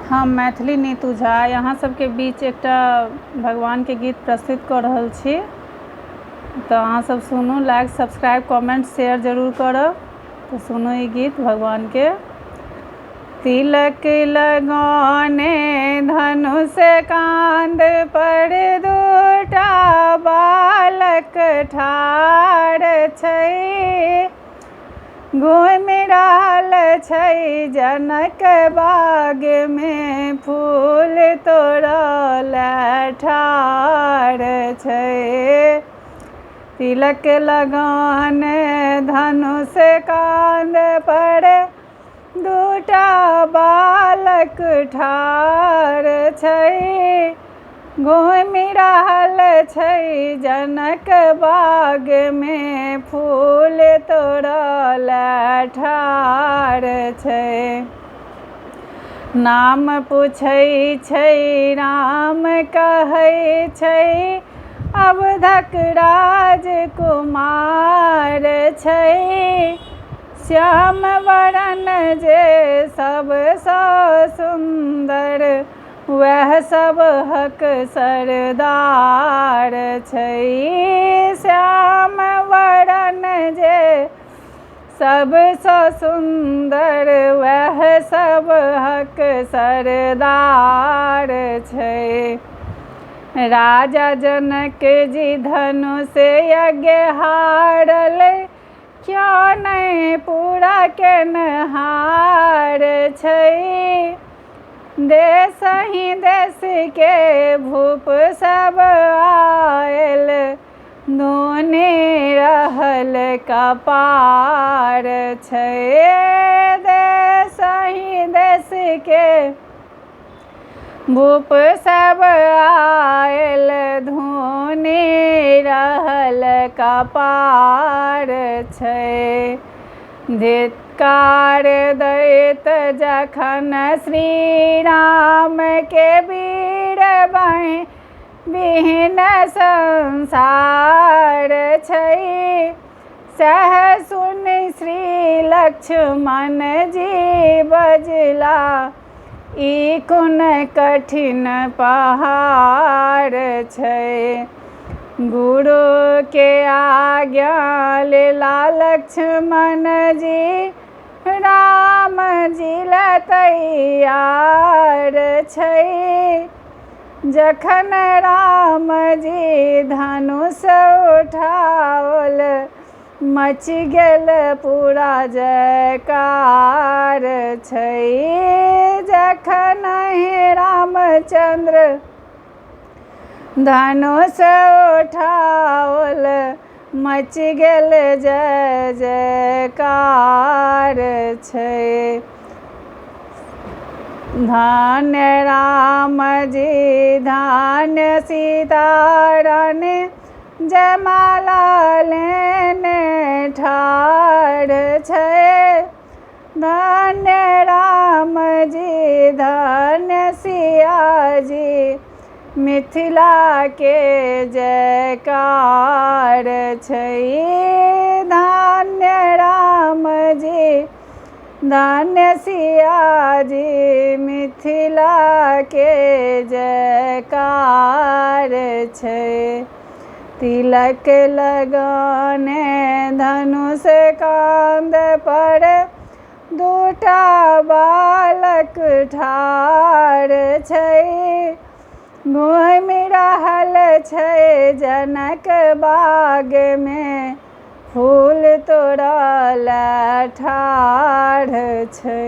हम मैथिली नीतू झा यहाँ सबके बीच एकटा भगवान के गीत प्रस्तुत कर रहल छी। तो अहाँ सब सुनू, लाइक सब्सक्राइब कमेंट शेयर जरूर करब। तो सुनू ई गीत भगवान के। तिलक लगाने धनुष कांध पर दूटा बालक ठाढ़ छै, घूमि रहल छै जनक बाग में फूल तोड़ल ठाढ़ छै। तिलक लगान धनुष कांध पर दूटा बालक ठाढ़ छै, घूमि रहल छै जनक बाग में फूल तोड़ल ठाढ़ छै। नाम पूछै छै राम कहै छै, अवधक राजकुमार छै। श्याम वरण जे सबसँ सुन्दर, वह सबहक सरदार छै। श्याम वरण जे सबसँ सुन्दर, वह सबहक सरदार छै। राजा जनक जी धनुष यज्ञ हारल, क्यों नहीं पूरा केनहार छै। देश ही देश के भूप सब आयल, धुनि रहल कपार छै। देश ही देश के भूप सब आयल, धुनि रहल कपार छै। धिक्कार दैत जखन श्री राम के वीर विहीन संसार छै। सह सुनि श्री लक्ष्मण जी बजला, ई कोन कठिन पहाड़ छै। गुरु के आज्ञा लेला लक्ष्मण जी, राम जी ला तैयार छै। जखन राम जी धनुष उठाओल, मच गेल पूरा जयकार छै। जखन रामचंद्र धनुष उठाओल, मच गेल जय जयकार छै। धन्य राम जी धन्य सीता रानी, जयमाला लेने ठाढ़ छै। धन्य राम जी धन्य सिया जी, मिथिला के जयकार छै। धन्य राम जी धन्य सिया जी, मिथिला के जयकार छै। तिलक लगाने धनुष कांध पर दूटा बालक ठाढ़ छै, घूमि रहल छै जनक बाग में फूल तोड़ल ठाढ़ छै।